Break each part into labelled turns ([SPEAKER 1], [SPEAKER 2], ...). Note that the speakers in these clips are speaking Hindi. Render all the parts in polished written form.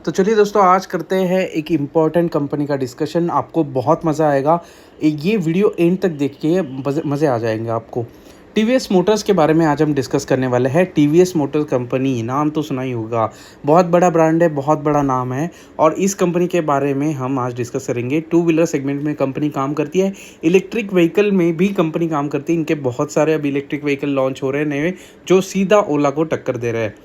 [SPEAKER 1] तो चलिए दोस्तों, आज करते हैं एक इम्पॉर्टेंट कंपनी का डिस्कशन। आपको बहुत मज़ा आएगा। ये वीडियो एंड तक देखिए, मज़े आ जाएंगे आपको। टीवीएस मोटर्स के बारे में आज हम डिस्कस करने वाले हैं। टीवीएस मोटर्स कंपनी, नाम तो सुना ही होगा। बहुत बड़ा ब्रांड है, बहुत बड़ा नाम है। और इस कंपनी के बारे में हम आज डिस्कस करेंगे। टू व्हीलर सेगमेंट में कंपनी काम करती है, इलेक्ट्रिक व्हीकल में भी कंपनी काम करती है। इनके बहुत सारे अब इलेक्ट्रिक व्हीकल लॉन्च हो रहे हैं नए, जो सीधा ओला को टक्कर दे रहे हैं।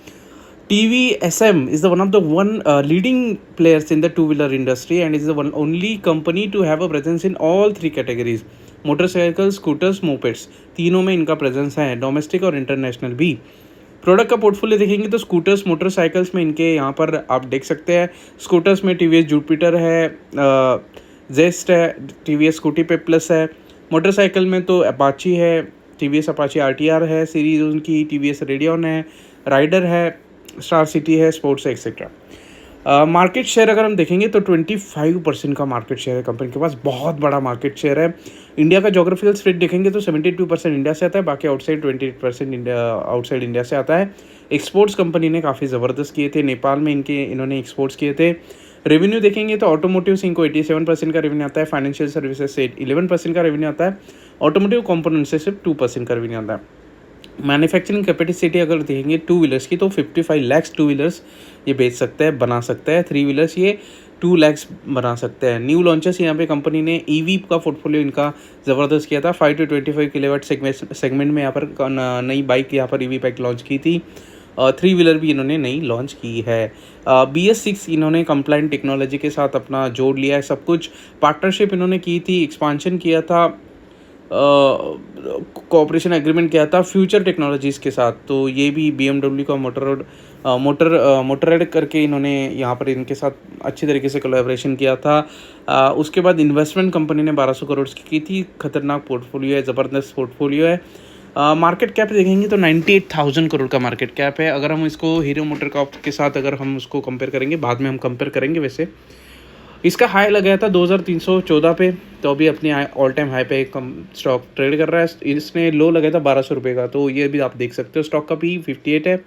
[SPEAKER 1] TVSM is the one of the leading players in the two-wheeler industry and is the only company to have a presence in all three categories: motorcycles, scooters, mopeds। तीनों में इनका प्रेजेंस है, डोमेस्टिक और इंटरनेशनल भी। प्रोडक्ट का पोर्टफोलियो देखेंगे तो स्कूटर्स, मोटरसाइकिल्स में इनके यहाँ पर आप देख सकते हैं। स्कूटर्स में TVS जुपिटर है, जेस्ट है, TVS स्कूटी पे प्लस है। मोटरसाइकिल में तो अपाची है, TVS अपाची RTR है सीरीज उनकी, TVS रेडियन है, राइडर है, स्टार सिटी है, स्पोर्ट्स है, एक्सेट्रा। मार्केट शेयर अगर हम देखेंगे तो 25% का मार्केट शेयर है कंपनी के पास। बहुत बड़ा मार्केट शेयर है। इंडिया का जोग्राफिकल स्प्लिट देखेंगे तो 72% इंडिया से आता है, बाकी आउटसाइड 28% आउटसाइड इंडिया से आता है। एक्सपोर्ट्स कंपनी ने काफ़ी ज़बरदस्त किए थे। नेपाल में इन्होंने एक्सपोर्ट्स किए थे। रेवेन्यू देखेंगे तो ऑटोमोटिव से इनको 87% का रेवेन्यू आता है, फाइनेंशियल सर्विसेज से 11% का रेवेन्यू आता है, ऑटोमोटिव कंपोनेंट से सिर्फ 2% का रेवेन्यू आता है। मैन्युफैक्चरिंग कैपेसिटी अगर देखेंगे टू व्हीलर्स की तो 55 लैक्स टू व्हीलर्स ये बेच सकता है, बना सकता है। थ्री व्हीलर्स ये 2 लैक्स बना सकते हैं। न्यू लॉन्चेस यहाँ पे कंपनी ने ईवी का पोर्टफोलियो इनका ज़बरदस्त किया था। 5 to 25 किलोवाट सेगमेंट में यहाँ पर नई बाइक यहाँ पर ईवी बाइक लॉन्च की थी। थ्री व्हीलर भी इन्होंने नई लॉन्च की है। BS6 इन्होंने कंप्लाइंट टेक्नोलॉजी के साथ अपना जोड़ लिया है। सब कुछ पार्टनरशिप इन्होंने की थी, एक्सपांशन किया था, कोऑपरेशन एग्रीमेंट किया था फ्यूचर टेक्नोलॉजीज़ के साथ। तो ये भी BMW का मोटरेड करके इन्होंने यहाँ पर इनके साथ अच्छी तरीके से कोलैबोरेशन किया था। उसके बाद इन्वेस्टमेंट कंपनी ने 1200 करोड़ की थी। खतरनाक पोर्टफोलियो है, ज़बरदस्त पोर्टफोलियो है। मार्केट कैप देखेंगे तो 98,000 करोड़ का मार्केट कैप है। अगर हम इसको हीरो मोटर कॉर्प के साथ अगर हम उसको कंपेयर करेंगे, बाद में हम कंपेयर करेंगे, वैसे इसका हाई लगाया था 2314 पे, तो अभी अपनी ऑल टाइम हाई पे कम स्टॉक ट्रेड कर रहा है। इसने लो लगाया था 1200 रुपये का, तो ये भी आप देख सकते हो। स्टॉक का भी 58 है।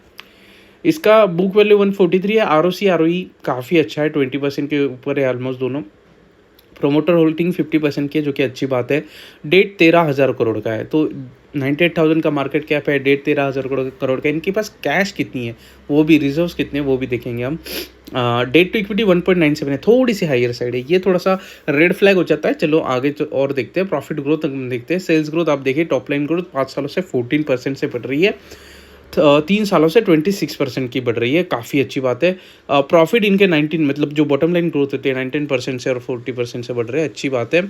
[SPEAKER 1] इसका बुक वैल्यू 143 है। ROC ROE काफ़ी अच्छा है, 20% के ऊपर है ऑलमोस्ट दोनों। प्रोमोटर होल्डिंग 50% की है, जो कि अच्छी बात है। डेट 13,000 करोड़ का है। तो 98,000 का मार्केट कैप है, डेट 13,000 करोड़ का। इनके पास कैश कितनी है, वो भी, रिजर्व्स कितने हैं वो भी देखेंगे हम। डेट टू इक्विटी 1.97 है, थोड़ी सी हायर साइड है। ये थोड़ा सा रेड फ्लैग हो जाता है। चलो आगे और देखते हैं। प्रॉफिट ग्रोथ देखते हैं। सेल्स ग्रोथ आप देखिए, टॉप लाइन ग्रोथ 5 सालों से 14% से बढ़ रही है, 3 सालों से 26% की बढ़ रही है, काफ़ी अच्छी बात है। प्रॉफिट इनके 19, मतलब जो बॉटम लाइन ग्रोथ होती है 19% से और 40% से बढ़ रहे हैं, अच्छी बात है।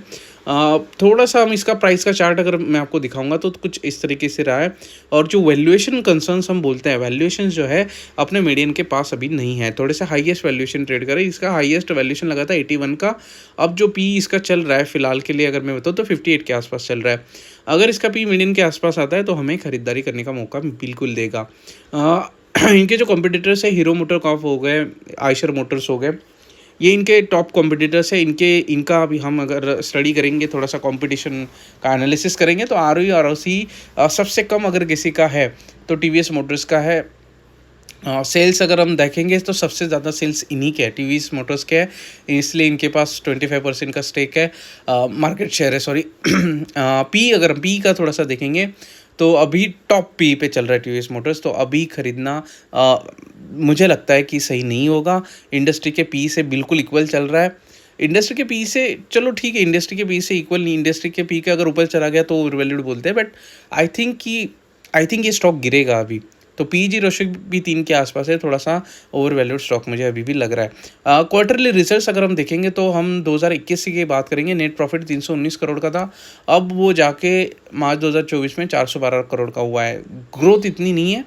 [SPEAKER 1] थोड़ा सा हम इसका प्राइस का चार्ट अगर मैं आपको दिखाऊंगा तो कुछ इस तरीके से रहा है। और जो वैल्यूएशन कंसर्न्स हम बोलते हैं, वैल्यूएशन जो है अपने मीडियन के पास अभी नहीं है, थोड़े से हाईएस्ट वैल्यूएशन ट्रेड करे। इसका हाईएस्ट वैल्यूएशन लगा था 81 का। अब जो पी इसका चल रहा है फिलहाल के लिए अगर मैं बताऊँ तो 58 के आसपास चल रहा है। अगर इसका पी मीडियन के आसपास आता है तो हमें खरीदारी करने का मौका बिल्कुल देगा। इनके जो कॉम्पिटिटर्स है, हीरो मोटर कॉर्प हो गए, आयशर मोटर्स हो गए, ये इनके टॉप कॉम्पिटिटर्स है। इनका अभी हम अगर स्टडी करेंगे, थोड़ा सा कंपटीशन का एनालिसिस करेंगे तो ROE ROC सबसे कम अगर किसी का है तो TVS मोटर्स का है। सेल्स अगर हम देखेंगे तो सबसे ज़्यादा सेल्स इन्हीं के है, TVS मोटर्स के है, इसलिए इनके पास 25% का स्टेक है, मार्केट शेयर है, सॉरी। अगर पी का थोड़ा सा देखेंगे तो अभी टॉप पी पे चल रहा है TVS मोटर्स। तो अभी खरीदना मुझे लगता है कि सही नहीं होगा। इंडस्ट्री के पी से बिल्कुल इक्वल चल रहा है। इंडस्ट्री के पी से चलो ठीक है, इंडस्ट्री के पी से इक्वल नहीं, इंडस्ट्री के पी के अगर ऊपर चला गया तो ओवरवैल्यूड बोलते हैं, बट आई थिंक ये स्टॉक गिरेगा अभी। तो PEG रेशियो भी 3 के आसपास है, थोड़ा सा ओवरवैल्यूड स्टॉक मुझे अभी भी लग रहा है। क्वार्टरली रिजल्ट्स अगर हम देखेंगे तो हम 2021 की बात करेंगे, नेट प्रॉफिट 319 करोड़ का था, अब वो जाके मार्च 2024 में 412 करोड़ का हुआ है। ग्रोथ इतनी नहीं है।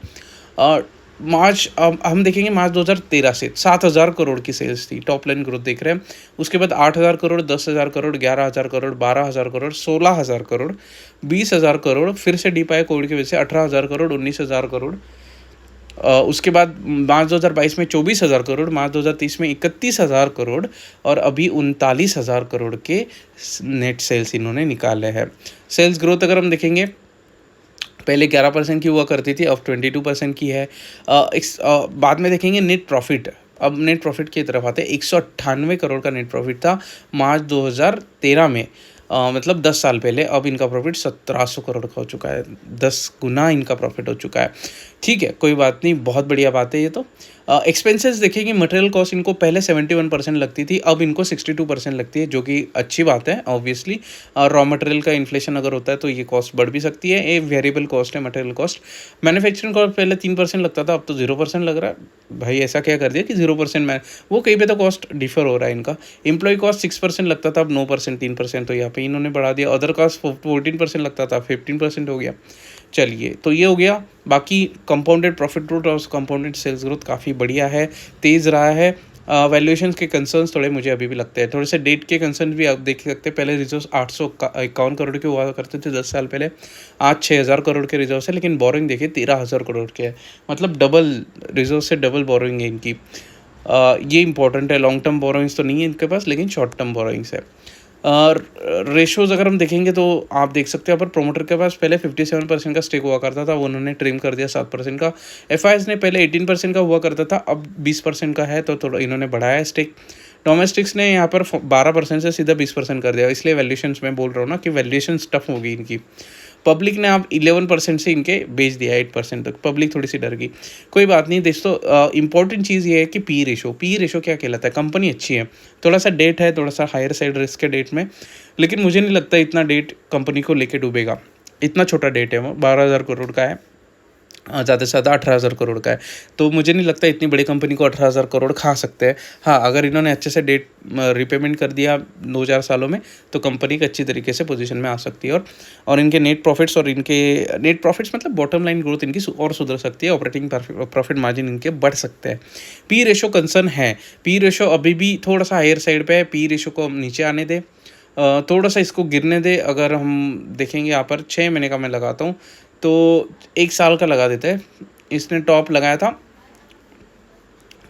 [SPEAKER 1] हम देखेंगे मार्च 2013 से 7,000 करोड़ की सेल्स थी, टॉप लाइन ग्रोथ देख रहे हैं। उसके बाद 8,000 करोड़, 10,000 करोड़, 11,000 करोड़, 12,000 करोड़, 16,000 करोड़, 20,000 करोड़, फिर से डीप आई कोविड की वजह से 18,000 करोड़, 19,000 करोड़। उसके बाद मार्च 2022 में 24,000 करोड़, मार्च 2030 में 31,000 करोड़, और अभी 39,000 करोड़ के नेट सेल्स इन्होंने निकाले हैं। सेल्स ग्रोथ अगर हम देखेंगे, पहले 11% की हुआ करती थी, अब 22% की है। बाद में देखेंगे नेट प्रॉफिट, अब नेट प्रॉफिट की तरफ आते हैं। 198 करोड़ का नेट प्रॉफिट था मार्च 2013 में, मतलब 10 साल पहले। अब इनका प्रॉफिट 1700 करोड़ का हो चुका है, 10 गुना इनका प्रॉफिट हो चुका है। ठीक है, कोई बात नहीं, बहुत बढ़िया बात है ये तो। एक्सपेंसेस देखेंगे, मटेरियल कॉस्ट इनको पहले 71% लगती थी, अब इनको 62% लगती है, जो कि अच्छी बात है ऑब्वियसली। रॉ मटेरियल का इन्फ्लेशन अगर होता है तो ये कॉस्ट बढ़ भी सकती है, ये वेरिएबल कॉस्ट है मटेरियल कॉस्ट। मैन्युफैक्चरिंग कॉस्ट पहले 3% लगता था, अब तो 0% लग रहा है। भाई ऐसा क्या कर दिया कि 0% में, वो कहीं पे तो कॉस्ट डिफर हो रहा है इनका। एम्प्लॉय कॉस्ट 6% लगता था, अब 9%, 3% तो यहाँ पे इन्होंने बढ़ा दिया। अदर कॉस्ट 14% लगता था, 15% हो गया। चलिए, तो ये हो गया। बाकी कंपाउंडेड प्रॉफिट ग्रोथ और कंपाउंडेड सेल्स ग्रोथ काफ़ी बढ़िया है, तेज़ रहा है। वैल्यूएशंस के कंसर्न्स थोड़े मुझे अभी भी लगते हैं, थोड़े से डेट के कंसर्न भी आप देख सकते हैं। पहले रिजर्व्स 851 करोड़ के हुआ करते थे 10 साल पहले, आज 6000 करोड़ के रिजर्व है, लेकिन बोरिंग देखिए 13000 करोड़ के है, मतलब डबल रिजर्व से डबल बोरिंग है इनकी। ये इंपॉर्टेंट है, लॉन्ग टर्म बोरोइंग्स तो नहीं है इनके पास, लेकिन शॉर्ट टर्म बोरोइंग्स है। रेशोज़ अगर हम देखेंगे तो आप देख सकते हैं यहाँ पर प्रोमोटर के पास पहले 57% का स्टेक हुआ करता था, वो उन्होंने ट्रिम कर दिया 7% का। एफआईएस ने पहले 18% का हुआ करता था, अब 20% का है, तो थोड़ा इन्होंने बढ़ाया स्टेक। डोमेस्टिक्स ने यहाँ पर 12% से सीधा 20% कर दिया, इसलिए वैल्यूएशंस में बोल रहा हूँ ना कि वैल्यूएशंस टफ होगी इनकी। पब्लिक ने आप 11% से इनके बेच दिया 8% तक, पब्लिक थोड़ी सी डर गई। कोई बात नहीं दोस्तों, इंपॉर्टेंट चीज़ ये है कि पी रेशो क्या कहलाता है। कंपनी अच्छी है, थोड़ा सा डेट है, थोड़ा सा हायर साइड रिस्क है डेट में, लेकिन मुझे नहीं लगता इतना डेट कंपनी को लेके डूबेगा। इतना छोटा डेट है, वो 12,000 करोड़ का है, ज़्यादा से ज़्यादा 18,000 करोड़ का है, तो मुझे नहीं लगता इतनी बड़ी कंपनी को 18,000 करोड़ खा सकते हैं। हाँ, अगर इन्होंने अच्छे से डेट रिपेमेंट कर दिया 2-4 सालों में, तो कंपनी एक अच्छी तरीके से पोजीशन में आ सकती है, और इनके नेट प्रॉफिट्स मतलब बॉटम लाइन ग्रोथ इनकी और सुधर सकती है, ऑपरेटिंग प्रॉफिट मार्जिन इनके बढ़ सकते हैं। पी रेशो कंसर्न है, पी रेशो अभी भी थोड़ा सा हायर साइड पे है, पी रेशो को हम नीचे आने दें, थोड़ा सा इसको गिरने दे। अगर हम देखेंगे यहाँ पर 6 महीने का मैं लगाता हूँ, तो 1 साल का लगा देते हैं। इसने टॉप लगाया था,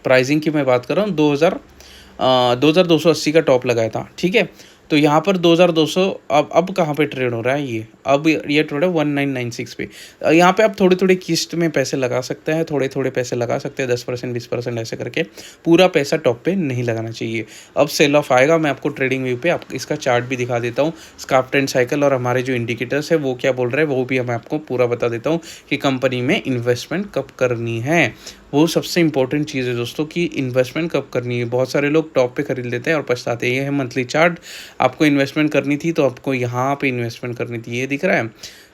[SPEAKER 1] प्राइसिंग की मैं बात कर रहा हूँ, 2280 का टॉप लगाया था, ठीक है। तो यहाँ पर 2200, अब कहाँ पे ट्रेड हो रहा है ये, अब ये ट्रेड है 1996 पे। यहाँ पे आप थोड़ी थोड़ी किस्त में पैसे लगा सकते हैं, थोड़े थोड़े पैसे लगा सकते हैं, 10% 20% ऐसे करके, पूरा पैसा टॉप पे नहीं लगाना चाहिए। अब सेल ऑफ आएगा, मैं आपको ट्रेडिंग व्यू पे इसका चार्ट भी दिखा देता हूँ, स्कार्फ ट्रेंड साइकिल, और हमारे जो इंडिकेटर्स है वो क्या बोल रहे हैं वो भी मैं आपको पूरा बता देता हूँ कि कंपनी में इन्वेस्टमेंट कब करनी है। वो सबसे इंपॉर्टेंट चीज़ है दोस्तों कि इन्वेस्टमेंट कब करनी है। बहुत सारे लोग टॉप पे खरीद लेते हैं और पछताते हैं। ये है मंथली चार्ट, आपको इन्वेस्टमेंट करनी थी तो आपको यहाँ पे इन्वेस्टमेंट करनी थी, ये दिख रहा है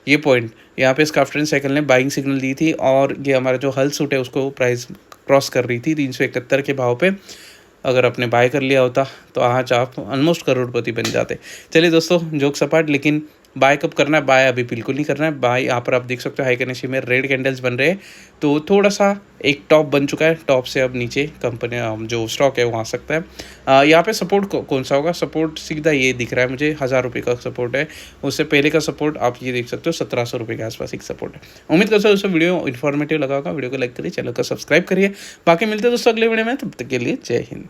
[SPEAKER 1] ये पॉइंट। यहाँ पे स्कार्फ ट्रेंड साइकिल ने बाइंग सिग्नल दी थी, और ये हमारा जो हल सूट है उसको प्राइस क्रॉस कर रही थी 371 के भाव पे। अगर आपने बाय कर लिया होता तो आज आप ऑलमोस्ट करोड़पति बन जाते। चलिए दोस्तों, जोक सपाट, लेकिन बाय कब करना है? बाय अभी बिल्कुल नहीं करना है। बाय यहाँ पर आप देख सकते हो हाई कनेक्शन में रेड कैंडल्स बन रहे हैं, तो थोड़ा सा एक टॉप बन चुका है, टॉप से अब नीचे कंपनी जो स्टॉक है वो आ सकता है। यहाँ पे सपोर्ट कौन सा होगा? सपोर्ट सीधा ये दिख रहा है मुझे, 1000 रुपये का सपोर्ट है। उससे पहले का सपोर्ट आप ये देख सकते हो, 1700 रुपये के आसपास एक सपोर्ट है। उम्मीद करता हूँ दोस्तों वीडियो इन्फॉर्मेटिव लगा होगा। वीडियो को लाइक करिए, चैनल को सब्सक्राइब करिए। बाकी मिलते हैं दोस्तों अगले वीडियो में, तब तक के लिए जय हिंद।